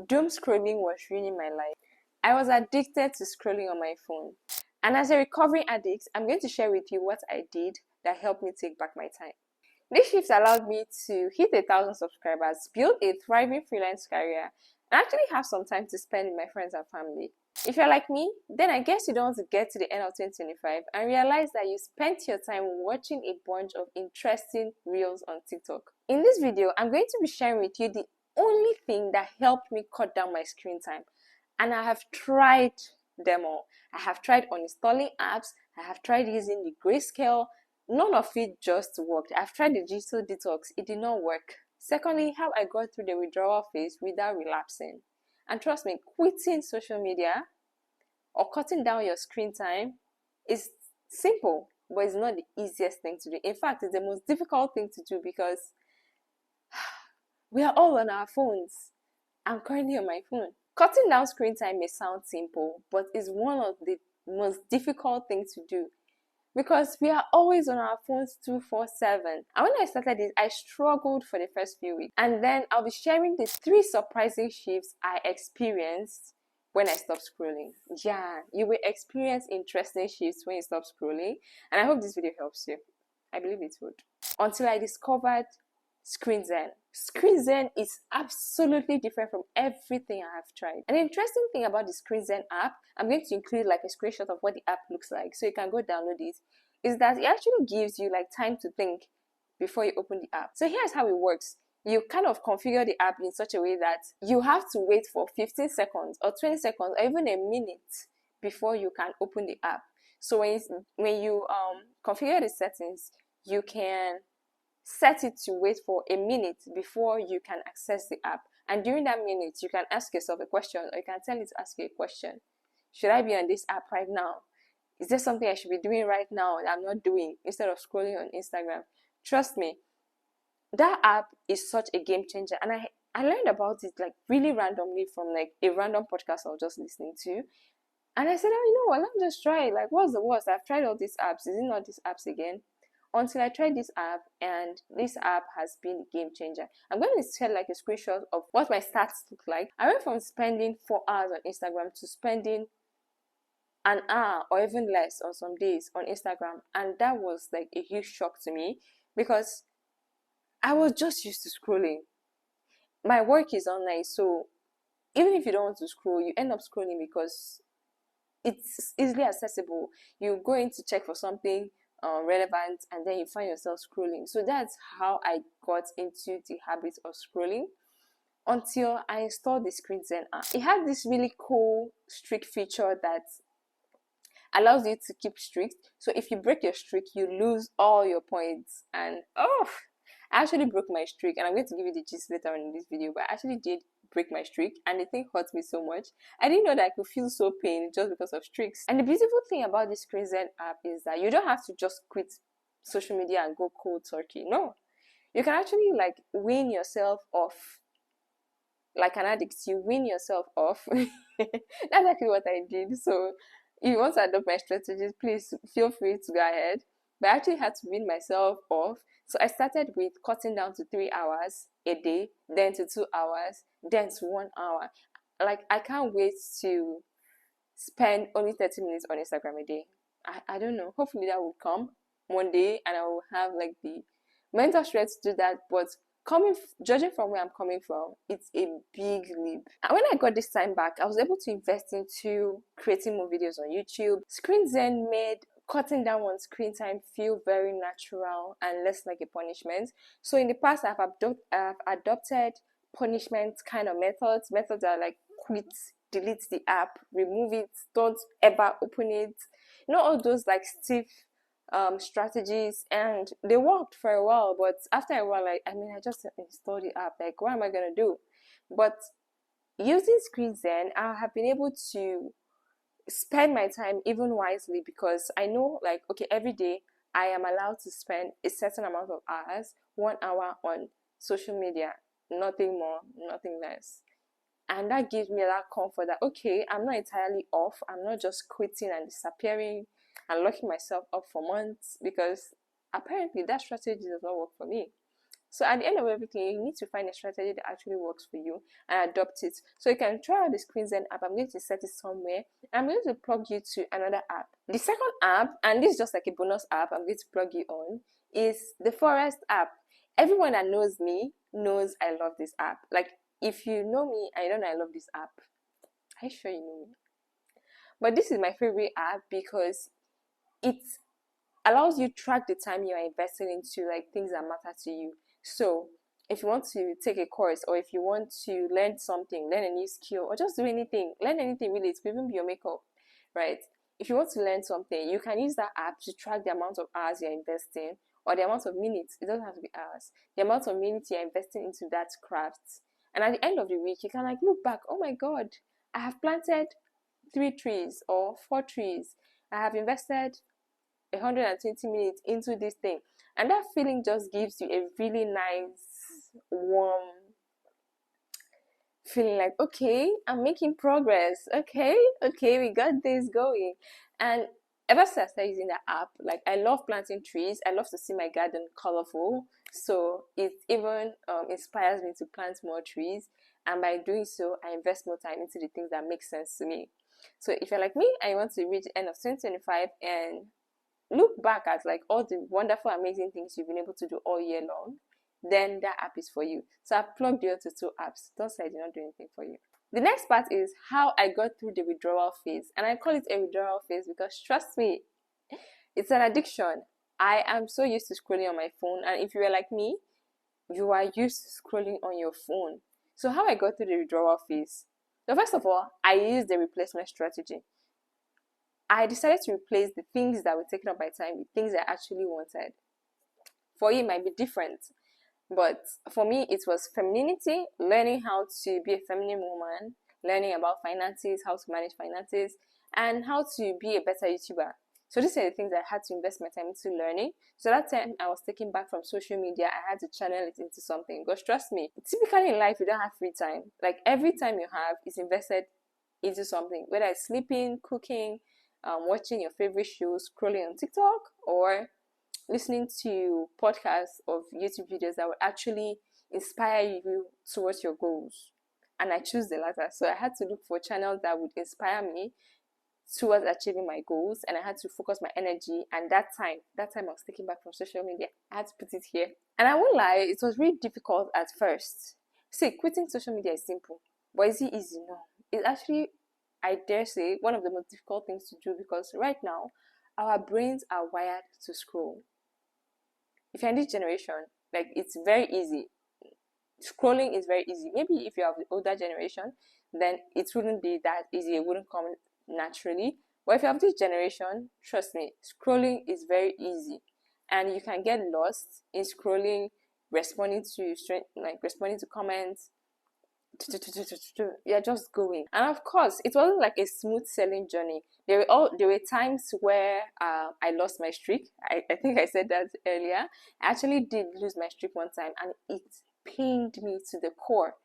doom scrolling was ruining my life. I was addicted to scrolling on my phone. And as a recovering addict, I'm going to share with you what I did that helped me take back my time. This shift allowed me to hit 1,000 subscribers, build a thriving freelance career, and actually have some time to spend with my friends and family. If you're like me, then I guess you don't want to get to the end of 2025 and realize that you spent your time watching a bunch of interesting reels on TikTok. In this video, I'm going to be sharing with you the only thing that helped me cut down my screen time. And I have tried them all. I have tried uninstalling apps, I have tried using the grayscale. None of it just worked. I've tried the digital detox, it did not work. Secondly, how I got through the withdrawal phase without relapsing. And trust me, quitting social media or cutting down your screen time is simple, but it's not the easiest thing to do. In fact, it's the most difficult thing to do because we are all on our phones. I'm currently on my phone. Cutting down screen time may sound simple, but it's one of the most difficult things to do because we are always on our phones 24/7. And when I started this, I struggled for the first few weeks. And then I'll be sharing the 3 surprising shifts I experienced when I stopped scrolling. Yeah, you will experience interesting shifts when you stop scrolling. And I hope this video helps you. I believe it would. Until I discovered Screen Zen. Screen Zen is absolutely different from everything I have tried. An interesting thing about the Screen Zen app, I'm going to include like a screenshot of what the app looks like so you can go download it, is that it actually gives you like time to think before you open the app. So here's how it works. You kind of configure the app in such a way that you have to wait for 15 seconds or 20 seconds or even a minute before you can open the app. So when you configure the settings, you can set it to wait for a minute before you can access the app. And during that minute, you can ask yourself a question, or you can tell it to ask you a question. Should I be on this app right now? Is there something I should be doing right now that I'm not doing instead of scrolling on Instagram? Trust me, that app is such a game changer. And I learned about it like really randomly from like a random podcast I was just listening to. And I said, oh, you know what, let me just try it. Like, what's the worst? I've tried all these apps. Is it not these apps again? Until I tried this app, and this app has been a game changer. I'm going to share like a screenshot of what my stats look like. I went from spending 4 hours on Instagram to spending an hour or even less on some days on Instagram, and that was like a huge shock to me because I was just used to scrolling. My work is online, so even if you don't want to scroll, you end up scrolling because it's easily accessible. You go in to check for something relevant, and then you find yourself scrolling. So that's how I got into the habit of scrolling until I installed the Screen Zen app. It had this really cool streak feature that allows you to keep streaks. So if you break your streak, you lose all your points. And I actually broke my streak, and I'm going to give you the gist later on in this video, but I actually did break my streak, and the thing hurt me so much. I didn't know that I could feel so pain just because of streaks. And the beautiful thing about this Screen Zen app is that you don't have to just quit social media and go cold turkey. No, you can actually like wean yourself off. Like an addict, you wean yourself off. That's actually what I did. So if you want to adopt my strategies, please feel free to go ahead. But I actually had to wean myself off. So I started with cutting down to 3 hours a day, then to 2 hours, then to 1 hour. Like, I can't wait to spend only 30 minutes on Instagram a day. I don't know. Hopefully that will come one day and I will have like the mental strength to do that. But judging from where I'm coming from, it's a big leap. And when I got this time back, I was able to invest into creating more videos on YouTube. Screen Zen made cutting down on screen time feel very natural and less like a punishment. So in the past, I've adopted punishment kind of methods that are like quit, delete the app, remove it, don't ever open it. You know, all those like stiff strategies, and they worked for a while, but after a while, like, I just installed the app, like, what am I gonna do? But using Screen Zen, I have been able to spend my time even wisely because I know, like, okay, every day I am allowed to spend a certain amount of hours, 1 hour on social media, nothing more, nothing less. And that gives me that comfort that, okay, I'm not entirely off, I'm not just quitting and disappearing and locking myself up for months, because apparently that strategy does not work for me. So at the end of everything, you need to find a strategy that actually works for you and adopt it. So you can try out the Screen app. I'm going to set it somewhere. I'm going to plug you to another app. The second app, and this is just like a bonus app I'm going to plug you on, is the Forest app. Everyone that knows me knows I love this app. Like, if you know me, I don't know I love this app. Are you sure you know me? But this is my favorite app because it allows you to track the time you are investing into like things that matter to you. So if you want to take a course, or if you want to learn something, learn a new skill, or just do anything, learn anything really, it could even be your makeup, right? If you want to learn something, you can use that app to track the amount of hours you're investing, or the amount of minutes. It doesn't have to be hours. The amount of minutes you're investing into that craft. And at the end of the week, you can like look back, oh my God, I have planted 3 trees or 4 trees. I have invested 120 minutes into this thing, and that feeling just gives you a really nice, warm feeling, like, okay, I'm making progress. Okay, we got this going. And ever since I started using that app, like, I love planting trees. I love to see my garden colorful, so it even inspires me to plant more trees. And by doing so, I invest more time into the things that make sense to me. So if you're like me and you want to reach the end of 2025 and look back at like all the wonderful, amazing things you've been able to do all year long, then that app is for you. So I've plugged you into 2 apps. Don't say I did not do anything for you. The next part is how I got through the withdrawal phase. And I call it a withdrawal phase because, trust me, it's an addiction. I am so used to scrolling on my phone. And if you are like me, you are used to scrolling on your phone. So how I got through the withdrawal phase? So first of all, I used the replacement strategy. I decided to replace the things that were taking up my time with things I actually wanted. For you, it might be different, but for me, it was femininity, learning how to be a feminine woman, learning about finances, how to manage finances, and how to be a better YouTuber. So these are the things I had to invest my time into learning. So that time I was taking back from social media, I had to channel it into something. Because trust me, typically in life, you don't have free time. Like, every time you have is invested into something, whether it's sleeping, cooking, watching your favorite shows, scrolling on TikTok, or listening to podcasts of YouTube videos that will actually inspire you towards your goals. And I choose the latter. So I had to look for channels that would inspire me towards achieving my goals, and I had to focus my energy. And that time I was taking back from social media, I had to put it here. And I won't lie, it was really difficult at first. See, quitting social media is simple, but is it easy? No. It's actually, I dare say, one of the most difficult things to do, because right now our brains are wired to scroll. If you're in this generation, like, it's very easy. Scrolling is very easy. Maybe if you have the older generation, then it wouldn't be that easy. It wouldn't come naturally. But if you have this generation, trust me, scrolling is very easy, and you can get lost in scrolling, responding to comments. You're just going. And of course, it wasn't like a smooth sailing journey. There were times where I lost my streak. I think I said that earlier. I actually did lose my streak one time, and it pained me to the core.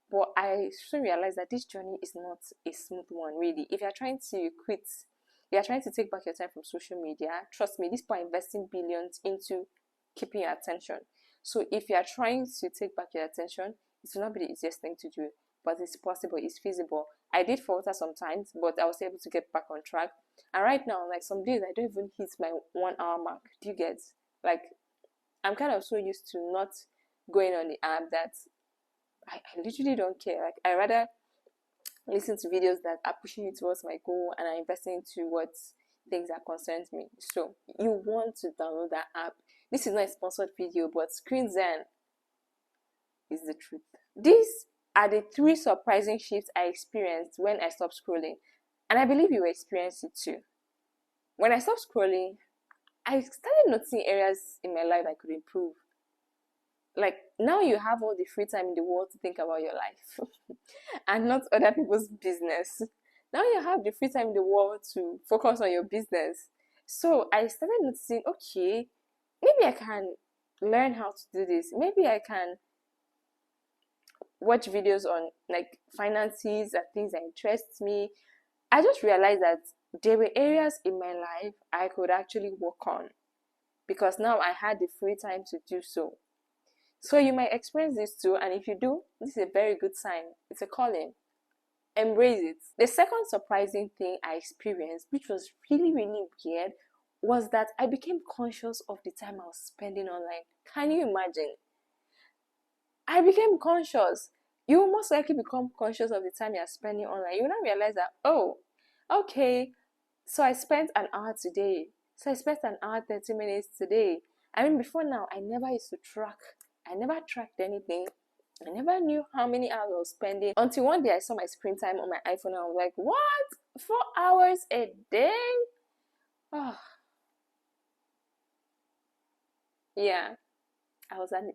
But I soon realized that this journey is not a smooth one, really. If you're trying to quit, you're trying to take back your time from social media, trust me, these people are investing billions into keeping your attention. So if you're trying to take back your attention, it will not be the easiest thing to do, but it's possible, it's feasible. I did falter sometimes, but I was able to get back on track. And right now, like, some days I don't even hit my 1 hour mark. Do you get? Like, I'm kind of so used to not going on the app that I literally don't care. Like, I rather listen to videos that are pushing me towards my goal and are investing towards things that concerns me. So you want to download that app. This is not a sponsored video, but Screen is the truth. These are the 3 surprising shifts I experienced when I stopped scrolling, and I believe you will experience it too. When I stopped scrolling, I started noticing areas in my life I could improve. Like, now you have all the free time in the world to think about your life and not other people's business. Now you have the free time in the world to focus on your business. So I started noticing, okay, maybe I can learn how to do this. Maybe I can watch videos on like finances and things that interest me. I just realized that there were areas in my life I could actually work on, because now I had the free time to do so. So you might experience this too, and if you do, this is a very good sign. It's a calling. Embrace it. The second surprising thing I experienced, which was really, really weird, was that I became conscious of the time I was spending online. Can you imagine? I became conscious. You will most likely become conscious of the time you're spending online. You will not realize that, oh, okay, so I spent an hour today. So I spent an hour, 30 minutes today. I mean, before now, I never used to track. I never tracked anything. I never knew how many hours I was spending until one day I saw my screen time on my iPhone and I was like, what? 4 hours a day? Oh, yeah, I was an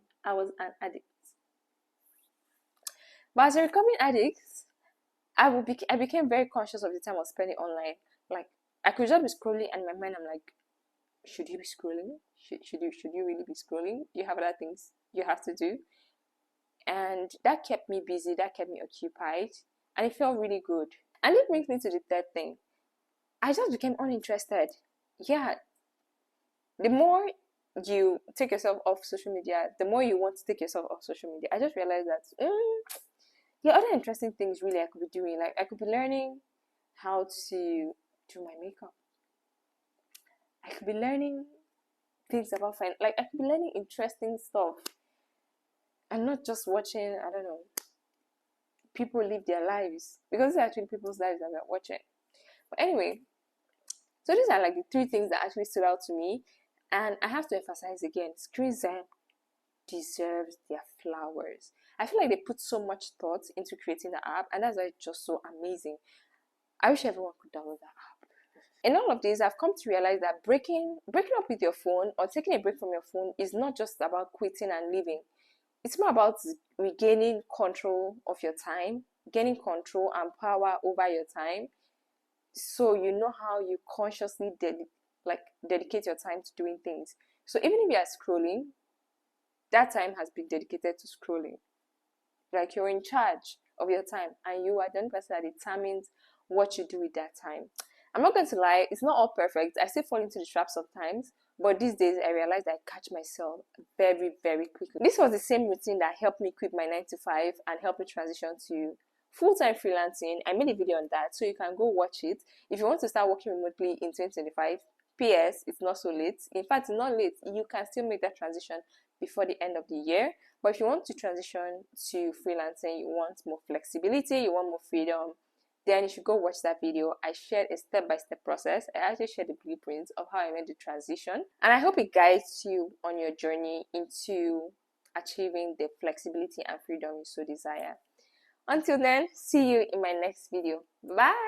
addict. But as a recovering addict, I became very conscious of the time I was spending online. Like, I could just be scrolling and in my mind I'm like, should you be scrolling? Should you really be scrolling? You have other things you have to do. And that kept me busy, that kept me occupied, and it felt really good. And it brings me to the third thing. I just became uninterested. Yeah, the more you take yourself off social media, the more you want to take yourself off social media. I just realized that there are other interesting things really I could be doing. Like, I could be learning how to do my makeup. I could be learning things about finance. Like, I could be learning interesting stuff and not just watching, I don't know, people live their lives, because it's actually people's lives that we're watching. But anyway, so these are like the three things that actually stood out to me, and I have to emphasize again, screen time deserves their flowers. I feel like they put so much thought into creating the app, and that's why it's just so amazing. I wish everyone could download that app. In all of this, I've come to realize that breaking up with your phone or taking a break from your phone is not just about quitting and leaving. It's more about regaining control of your time, gaining control and power over your time, so you know how you consciously dedicate your time to doing things. So even if you are scrolling, that time has been dedicated to scrolling. Like, you're in charge of your time, and you are the only person that determines what you do with that time. I'm not going to lie, it's not all perfect. I still fall into the trap sometimes, but these days I realize I catch myself very, very quickly. This was the same routine that helped me quit my 9 to 5 and helped me transition to full-time freelancing. I made a video on that, so you can go watch it. If you want to start working remotely in 2025, PS, it's not so late. In fact, it's not late. You can still make that transition before the end of the year. But if you want to transition to freelancing, you want more flexibility, you want more freedom, then you should go watch that video. I shared a step-by-step process. I actually shared the blueprints of how I made the transition. And I hope it guides you on your journey into achieving the flexibility and freedom you so desire. Until then, see you in my next video. Bye!